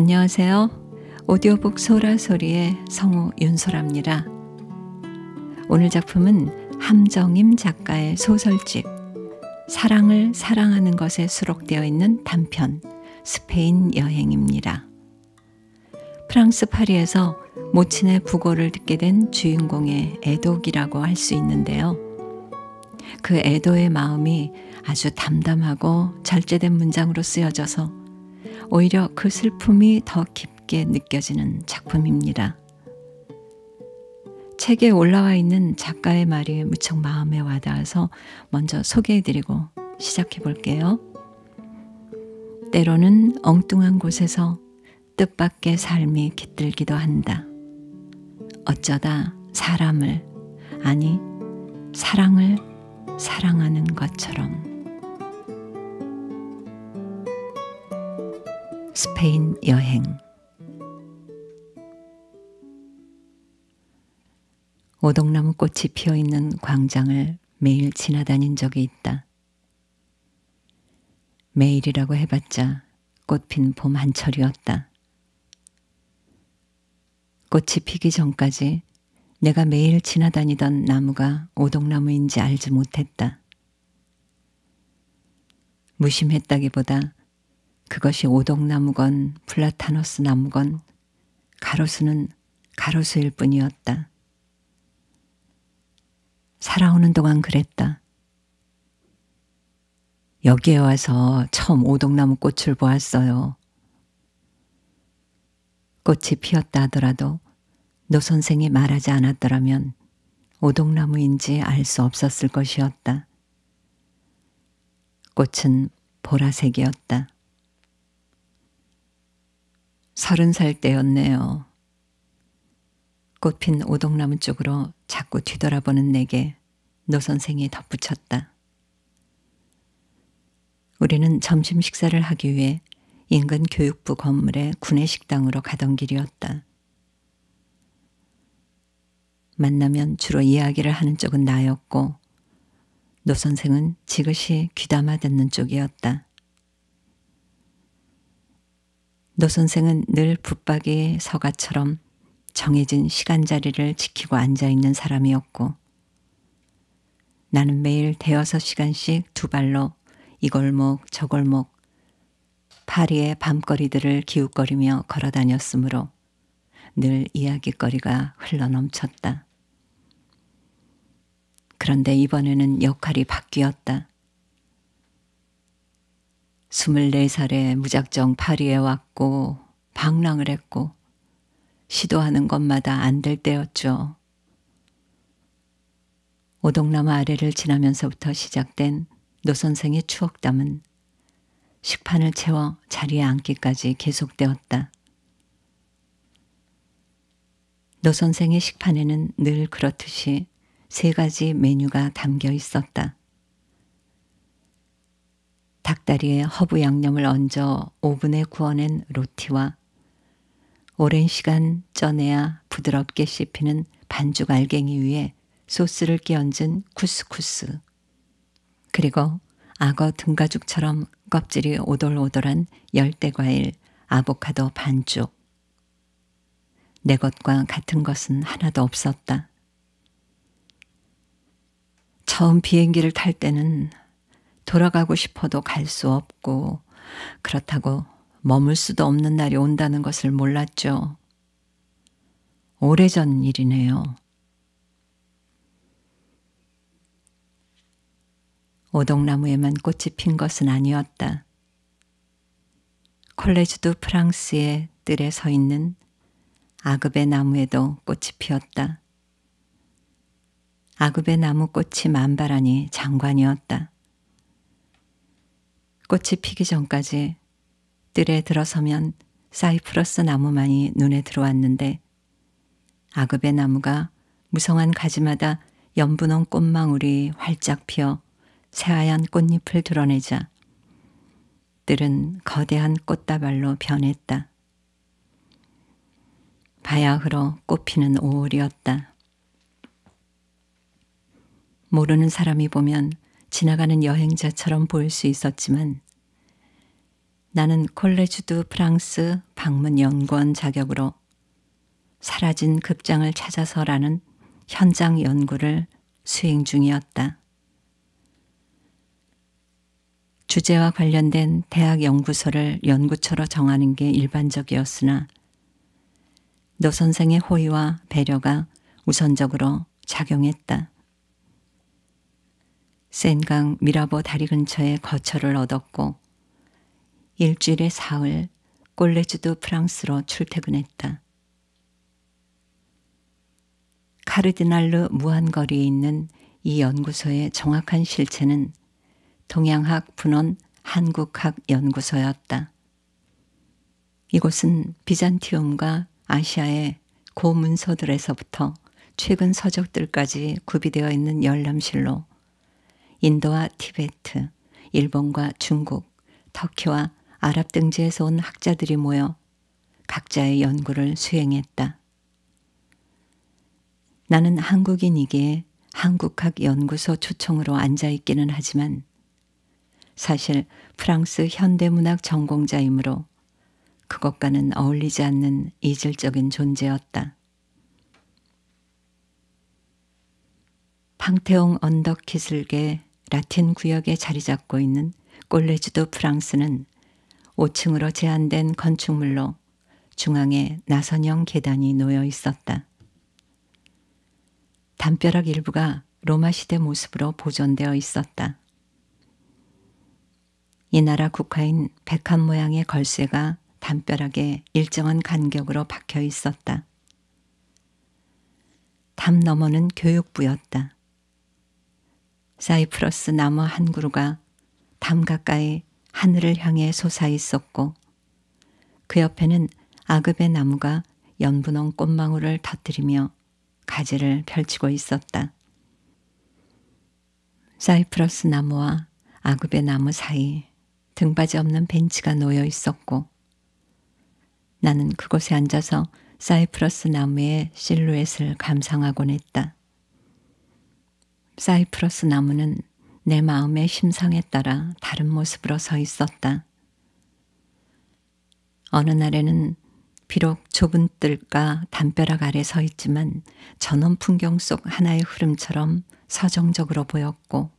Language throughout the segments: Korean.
안녕하세요. 오디오북 소라소리의 성우 윤소라입니다. 오늘 작품은 함정임 작가의 소설집 사랑을 사랑하는 것에 수록되어 있는 단편 스페인 여행입니다. 프랑스 파리에서 모친의 부고를 듣게 된 주인공의 애독이라고 할 수 있는데요. 그 애도의 마음이 아주 담담하고 절제된 문장으로 쓰여져서 오히려 그 슬픔이 더 깊게 느껴지는 작품입니다. 책에 올라와 있는 작가의 말이 무척 마음에 와닿아서 먼저 소개해드리고 시작해 볼게요. 때로는 엉뚱한 곳에서 뜻밖의 삶이 깃들기도 한다. 어쩌다 사람을, 아니 사랑을 사랑하는 것처럼. 스페인 여행. 오동나무 꽃이 피어있는 광장을 매일 지나다닌 적이 있다. 매일이라고 해봤자 꽃핀 봄 한철이었다. 꽃이 피기 전까지 내가 매일 지나다니던 나무가 오동나무인지 알지 못했다. 무심했다기보다 그것이 오동나무건 플라타노스 나무건 가로수는 가로수일 뿐이었다. 살아오는 동안 그랬다. 여기에 와서 처음 오동나무 꽃을 보았어요. 꽃이 피었다 하더라도 노 선생이 말하지 않았더라면 오동나무인지 알 수 없었을 것이었다. 꽃은 보라색이었다. 30살 때였네요. 꽃핀 오동나무 쪽으로 자꾸 뒤돌아보는 내게 노 선생이 덧붙였다. 우리는 점심 식사를 하기 위해 인근 교육부 건물의 구내식당으로 가던 길이었다. 만나면 주로 이야기를 하는 쪽은 나였고 노 선생은 지그시 귀담아 듣는 쪽이었다. 노 선생은 늘 붙박이 서가처럼 정해진 시간자리를 지키고 앉아있는 사람이었고 나는 매일 대여섯 시간씩 두 발로 이 골목 저 골목 파리의 밤거리들을 기웃거리며 걸어다녔으므로 늘 이야깃거리가 흘러넘쳤다. 그런데 이번에는 역할이 바뀌었다. 24살에 무작정 파리에 왔고 방랑을 했고 시도하는 것마다 안 될 때였죠. 오동나무 아래를 지나면서부터 시작된 노 선생의 추억담은 식판을 채워 자리에 앉기까지 계속되었다. 노 선생의 식판에는 늘 그렇듯이 3가지 메뉴가 담겨 있었다. 닭다리에 허브 양념을 얹어 오븐에 구워낸 로티와 오랜 시간 쪄내야 부드럽게 씹히는 반죽 알갱이 위에 소스를 끼얹은 쿠스쿠스, 그리고 악어 등가죽처럼 껍질이 오돌오돌한 열대과일 아보카도 반죽. 내 것과 같은 것은 하나도 없었다. 처음 비행기를 탈 때는 돌아가고 싶어도 갈 수 없고 그렇다고 머물 수도 없는 날이 온다는 것을 몰랐죠. 오래전 일이네요. 오동나무에만 꽃이 핀 것은 아니었다. 콜레주 두 프랑스의 뜰에 서 있는 아그베 나무에도 꽃이 피었다. 아그베 나무 꽃이 만발하니 장관이었다. 꽃이 피기 전까지 뜰에 들어서면 사이프러스 나무만이 눈에 들어왔는데 아그베 나무가 무성한 가지마다 연분홍 꽃망울이 활짝 피어 새하얀 꽃잎을 드러내자 뜰은 거대한 꽃다발로 변했다. 바야흐로 꽃피는 5월이었다. 모르는 사람이 보면 지나가는 여행자처럼 보일 수 있었지만 나는 콜레주 두 프랑스 학문 연구원 자격으로 사라진 급장을 찾아서라는 현장 연구를 수행 중이었다. 주제와 관련된 대학 연구소를 연구처로 정하는 게 일반적이었으나 노 선생의 호의와 배려가 우선적으로 작용했다. 센강 미라보 다리 근처에 거처를 얻었고 일주일에 사흘 꼴레주드 프랑스로 출퇴근했다. 카르디날르 무한거리에 있는 이 연구소의 정확한 실체는 동양학 분원 한국학 연구소였다. 이곳은 비잔티움과 아시아의 고문서들에서부터 최근 서적들까지 구비되어 있는 열람실로 인도와 티베트, 일본과 중국, 터키와 아랍 등지에서 온 학자들이 모여 각자의 연구를 수행했다. 나는 한국인이기에 한국학연구소 초청으로 앉아있기는 하지만 사실 프랑스 현대문학 전공자이므로 그것과는 어울리지 않는 이질적인 존재였다. 팡테옹 언덕 기슭의 라틴 구역에 자리 잡고 있는 꼴레주드 프랑스는 5층으로 제한된 건축물로 중앙에 나선형 계단이 놓여 있었다. 담벼락 일부가 로마 시대 모습으로 보존되어 있었다. 이 나라 국화인 백합 모양의 걸쇠가 담벼락에 일정한 간격으로 박혀 있었다. 담 너머는 교육부였다. 사이프러스 나무 한 그루가 담 가까이 하늘을 향해 솟아 있었고 그 옆에는 아급의 나무가 연분홍 꽃망울을 터뜨리며 가지를 펼치고 있었다. 사이프러스 나무와 아급의 나무 사이 등받이 없는 벤치가 놓여 있었고 나는 그곳에 앉아서 사이프러스 나무의 실루엣을 감상하곤 했다. 사이프러스 나무는 내 마음의 심상에 따라 다른 모습으로 서 있었다. 어느 날에는 비록 좁은 뜰과 담벼락 아래 서 있지만 전원 풍경 속 하나의 흐름처럼 서정적으로 보였고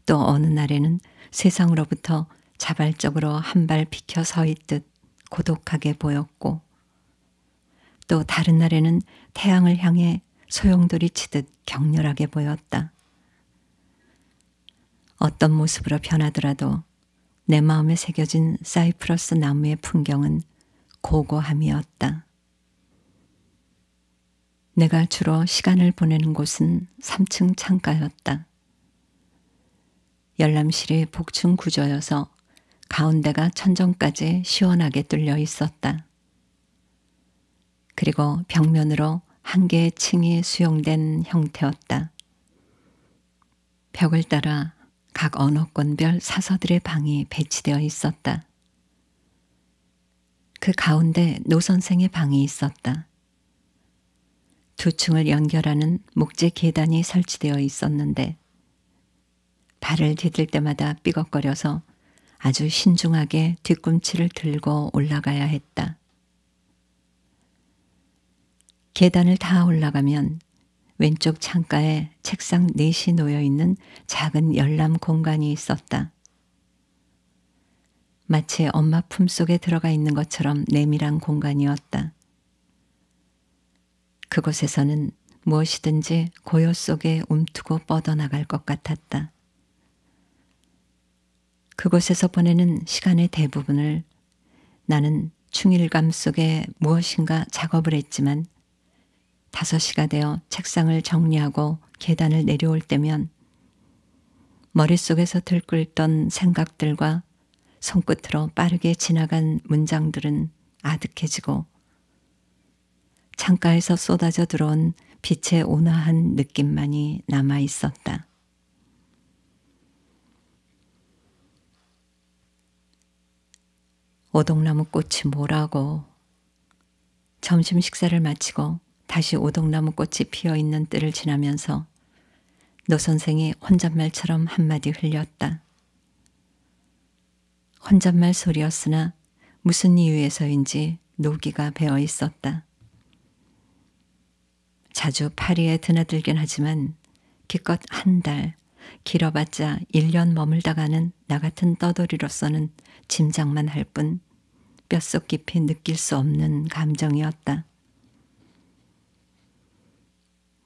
또 어느 날에는 세상으로부터 자발적으로 한 발 비켜 서 있듯 고독하게 보였고 또 다른 날에는 태양을 향해 소용돌이 치듯 격렬하게 보였다. 어떤 모습으로 변하더라도 내 마음에 새겨진 사이프러스 나무의 풍경은 고고함이었다. 내가 주로 시간을 보내는 곳은 3층 창가였다. 열람실이 복층 구조여서 가운데가 천정까지 시원하게 뚫려 있었다. 그리고 벽면으로 한 개의 층이 수용된 형태였다. 벽을 따라 각 언어권별 사서들의 방이 배치되어 있었다. 그 가운데 노 선생의 방이 있었다. 2층을 연결하는 목재 계단이 설치되어 있었는데 발을 디딜 때마다 삐걱거려서 아주 신중하게 뒤꿈치를 들고 올라가야 했다. 계단을 다 올라가면 왼쪽 창가에 책상 4이 놓여 있는 작은 열람 공간이 있었다. 마치 엄마 품속에 들어가 있는 것처럼 내밀한 공간이었다. 그곳에서는 무엇이든지 고요 속에 움트고 뻗어나갈 것 같았다. 그곳에서 보내는 시간의 대부분을 나는 충일감 속에 무엇인가 작업을 했지만 5시가 되어 책상을 정리하고 계단을 내려올 때면 머릿속에서 들끓던 생각들과 손끝으로 빠르게 지나간 문장들은 아득해지고 창가에서 쏟아져 들어온 빛의 온화한 느낌만이 남아 있었다. 오동나무 꽃이 뭐라고. 점심 식사를 마치고 다시 오동나무 꽃이 피어있는 뜰을 지나면서 노 선생이 혼잣말처럼 한마디 흘렸다. 혼잣말 소리였으나 무슨 이유에서인지 노기가 배어 있었다. 자주 파리에 드나들긴 하지만 기껏 한 달, 길어봤자 1년 머물다가는 나 같은 떠돌이로서는 짐작만 할 뿐 뼛속 깊이 느낄 수 없는 감정이었다.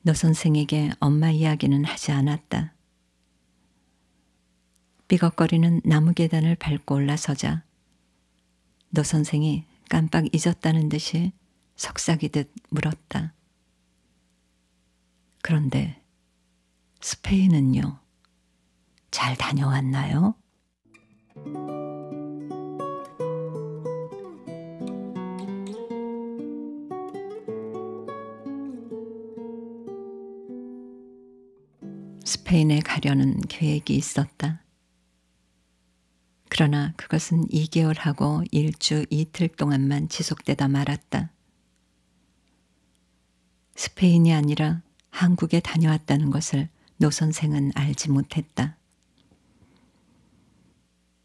노 선생에게 엄마 이야기는 하지 않았다. 삐걱거리는 나무 계단을 밟고 올라서자 노 선생이 깜빡 잊었다는 듯이 속삭이듯 물었다. 그런데 스페인은요? 잘 다녀왔나요? 스페인에 가려는 계획이 있었다. 그러나 그것은 2개월하고 1주 이틀 동안만 지속되다 말았다. 스페인이 아니라 한국에 다녀왔다는 것을 노 선생은 알지 못했다.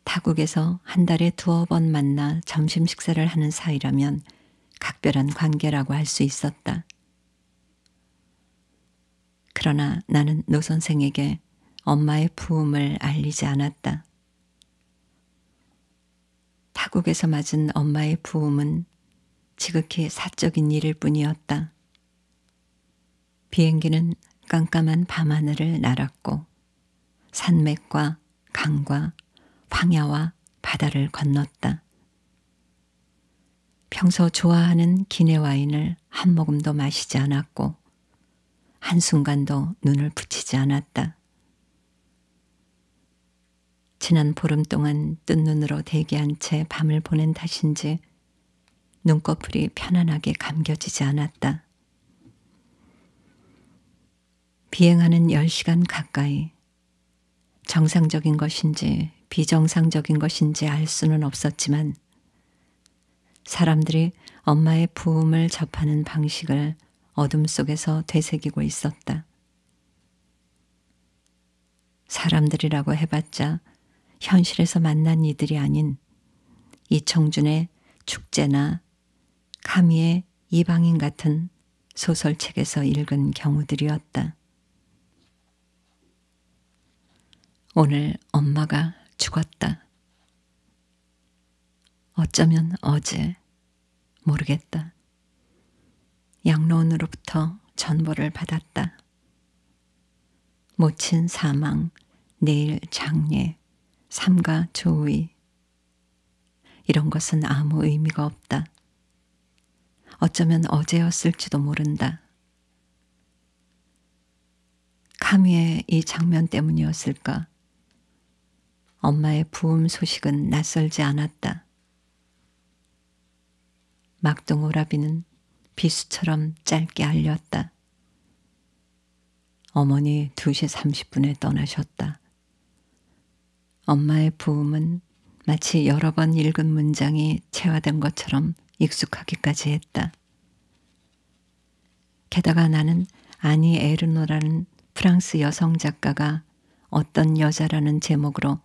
타국에서 한 달에 2번 만나 점심 식사를 하는 사이라면 각별한 관계라고 할 수 있었다. 그러나 나는 노 선생에게 엄마의 부음을 알리지 않았다. 타국에서 맞은 엄마의 부음은 지극히 사적인 일일 뿐이었다. 비행기는 깜깜한 밤하늘을 날았고 산맥과 강과 황야와 바다를 건넜다. 평소 좋아하는 기내 와인을 한 모금도 마시지 않았고 한순간도 눈을 붙이지 않았다. 지난 보름 동안 뜬 눈으로 대기한 채 밤을 보낸 탓인지 눈꺼풀이 편안하게 감겨지지 않았다. 비행하는 10시간 가까이 정상적인 것인지 비정상적인 것인지 알 수는 없었지만 사람들이 엄마의 부음을 접하는 방식을 어둠 속에서 되새기고 있었다. 사람들이라고 해봤자 현실에서 만난 이들이 아닌 이청준의 축제나 카미의 이방인 같은 소설책에서 읽은 경우들이었다. 오늘 엄마가 죽었다. 어쩌면 어제, 모르겠다. 양로원으로부터 전보를 받았다. 모친 사망, 내일 장례, 삼가 조의. 이런 것은 아무 의미가 없다. 어쩌면 어제였을지도 모른다. 카미의 이 장면 때문이었을까? 엄마의 부음 소식은 낯설지 않았다. 막동오라비는 비수처럼 짧게 알렸다. 어머니 2시 30분에 떠나셨다. 엄마의 부음은 마치 여러 번 읽은 문장이 체화된 것처럼 익숙하기까지 했다. 게다가 나는 아니 에르노라는 프랑스 여성 작가가 어떤 여자라는 제목으로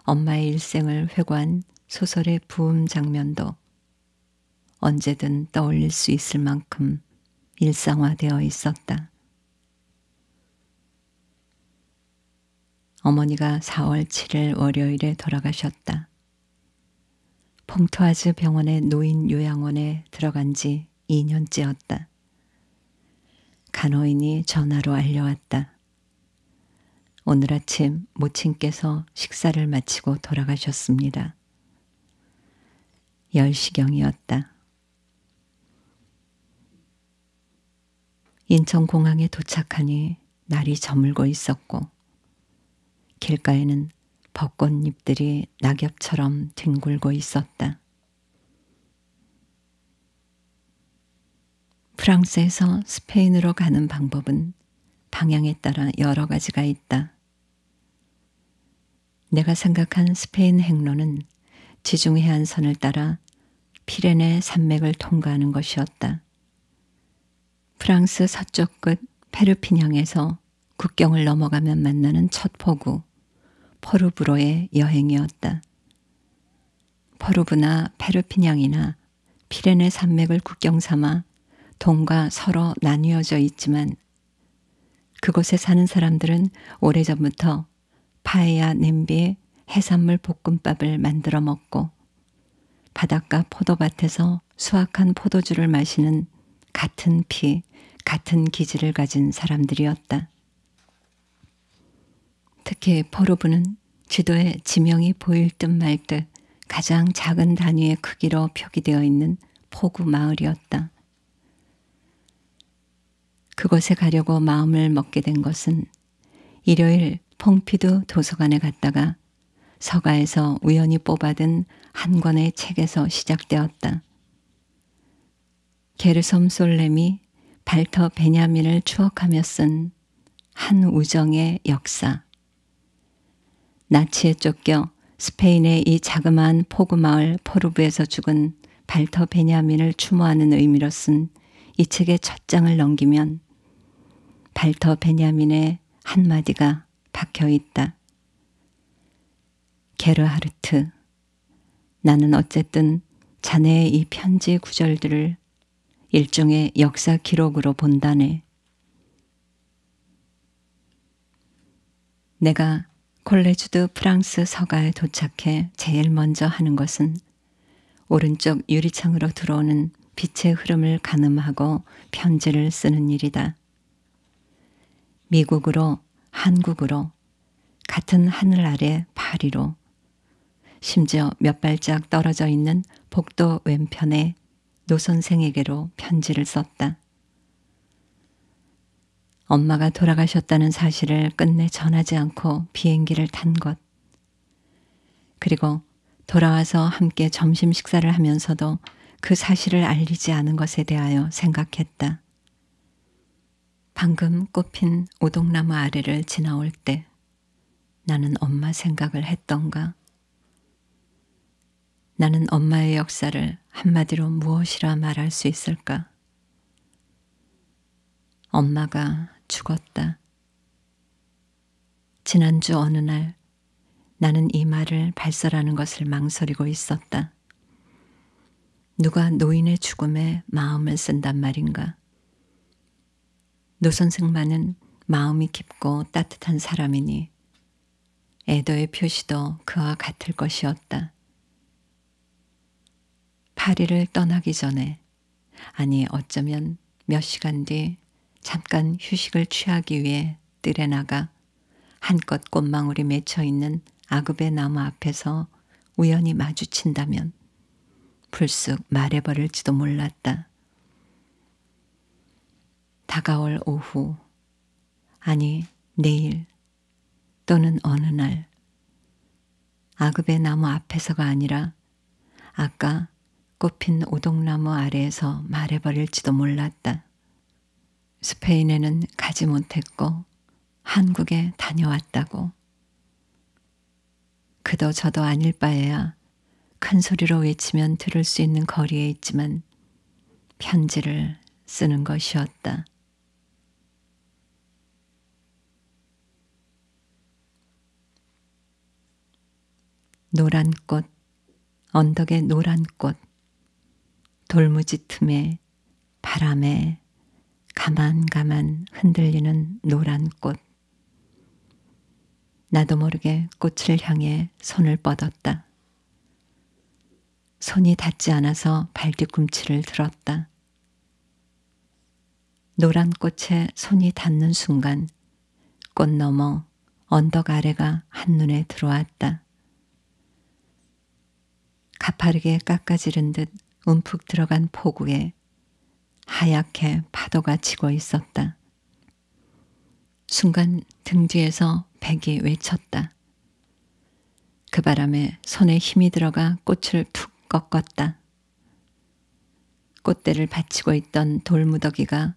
엄마의 일생을 회고한 소설의 부음 장면도 언제든 떠올릴 수 있을 만큼 일상화되어 있었다. 어머니가 4월 7일 월요일에 돌아가셨다. 퐁토아즈 병원의 노인 요양원에 들어간 지 2년째였다. 간호인이 전화로 알려왔다. 오늘 아침 모친께서 식사를 마치고 돌아가셨습니다. 10시경이었다. 인천공항에 도착하니 날이 저물고 있었고 길가에는 벚꽃잎들이 낙엽처럼 뒹굴고 있었다. 프랑스에서 스페인으로 가는 방법은 방향에 따라 여러 가지가 있다. 내가 생각한 스페인 행로는 지중 해안선을 따라 피레네 산맥을 통과하는 것이었다. 프랑스 서쪽 끝 페르피냥에서 국경을 넘어가면 만나는 첫 포구 포르브로의 여행이었다. 포르브나 페르피냥이나 피레네 산맥을 국경 삼아 동과 서로 나뉘어져 있지만 그곳에 사는 사람들은 오래전부터 파에야 냄비에 해산물 볶음밥을 만들어 먹고 바닷가 포도밭에서 수확한 포도주를 마시는 같은 피, 같은 기질을 가진 사람들이었다. 특히 포르브는 지도에 지명이 보일 듯 말 듯 가장 작은 단위의 크기로 표기되어 있는 포구 마을이었다. 그곳에 가려고 마음을 먹게 된 것은 일요일 퐁피두 도서관에 갔다가 서가에서 우연히 뽑아든 한 권의 책에서 시작되었다. 게르솜 솔렘이 발터 베냐민을 추억하며 쓴 한 우정의 역사. 나치에 쫓겨 스페인의 이 자그마한 포구마을 포르브에서 죽은 발터 베냐민을 추모하는 의미로 쓴 이 책의 첫 장을 넘기면 발터 베냐민의 한마디가 박혀 있다. 게르하르트, 나는 어쨌든 자네의 이 편지 구절들을 일종의 역사 기록으로 본다네. 내가 콜레주드 프랑스 서가에 도착해 제일 먼저 하는 것은 오른쪽 유리창으로 들어오는 빛의 흐름을 가늠하고 편지를 쓰는 일이다. 미국으로, 한국으로, 같은 하늘 아래 파리로, 심지어 몇 발짝 떨어져 있는 복도 왼편에 노 선생에게로 편지를 썼다. 엄마가 돌아가셨다는 사실을 끝내 전하지 않고 비행기를 탄 것, 그리고 돌아와서 함께 점심 식사를 하면서도 그 사실을 알리지 않은 것에 대하여 생각했다. 방금 꽃핀 오동나무 아래를 지나올 때 나는 엄마 생각을 했던가? 나는 엄마의 역사를 한마디로 무엇이라 말할 수 있을까? 엄마가 죽었다. 지난주 어느 날 나는 이 말을 발설하는 것을 망설이고 있었다. 누가 노인의 죽음에 마음을 쓴단 말인가? 노 선생만은 마음이 깊고 따뜻한 사람이니 애도의 표시도 그와 같을 것이었다. 파리를 떠나기 전에, 아니 어쩌면 몇 시간 뒤 잠깐 휴식을 취하기 위해 뜰에 나가 한껏 꽃망울이 맺혀있는 아급의 나무 앞에서 우연히 마주친다면 불쑥 말해버릴지도 몰랐다. 다가올 오후, 아니 내일 또는 어느 날, 아급의 나무 앞에서가 아니라 아까 꽃핀 오동나무 아래에서 말해버릴지도 몰랐다. 스페인에는 가지 못했고 한국에 다녀왔다고. 그도 저도 아닐 바에야 큰 소리로 외치면 들을 수 있는 거리에 있지만 편지를 쓰는 것이었다. 노란 꽃, 언덕의 노란 꽃, 돌무지 틈에 바람에 가만가만 흔들리는 노란 꽃. 나도 모르게 꽃을 향해 손을 뻗었다. 손이 닿지 않아서 발뒤꿈치를 들었다. 노란 꽃에 손이 닿는 순간 꽃 너머 언덕 아래가 한눈에 들어왔다. 가파르게 깎아지른 듯 움푹 들어간 포구에 하얗게 파도가 치고 있었다. 순간 등 뒤에서 백이 외쳤다. 그 바람에 손에 힘이 들어가 꽃을 툭 꺾었다. 꽃대를 받치고 있던 돌무더기가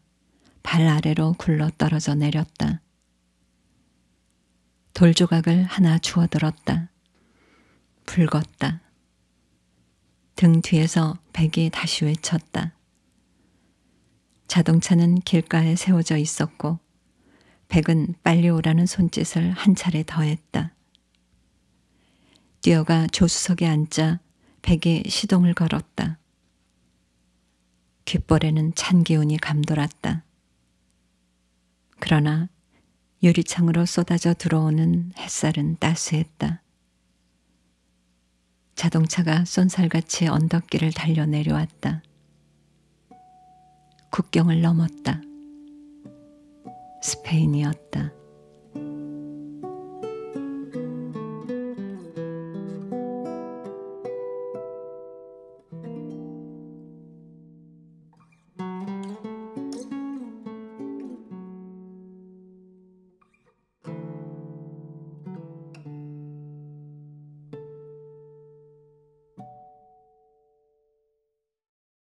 발 아래로 굴러 떨어져 내렸다. 돌조각을 하나 주워들었다. 붉었다. 등 뒤에서 백이 다시 외쳤다. 자동차는 길가에 세워져 있었고 백은 빨리 오라는 손짓을 한 차례 더 했다. 뛰어가 조수석에 앉자 베개 시동을 걸었다. 귓볼에는 찬 기운이 감돌았다. 그러나 유리창으로 쏟아져 들어오는 햇살은 따스했다. 자동차가 쏜살같이 언덕길을 달려 내려왔다. 국경을 넘었다. 스페인이었다.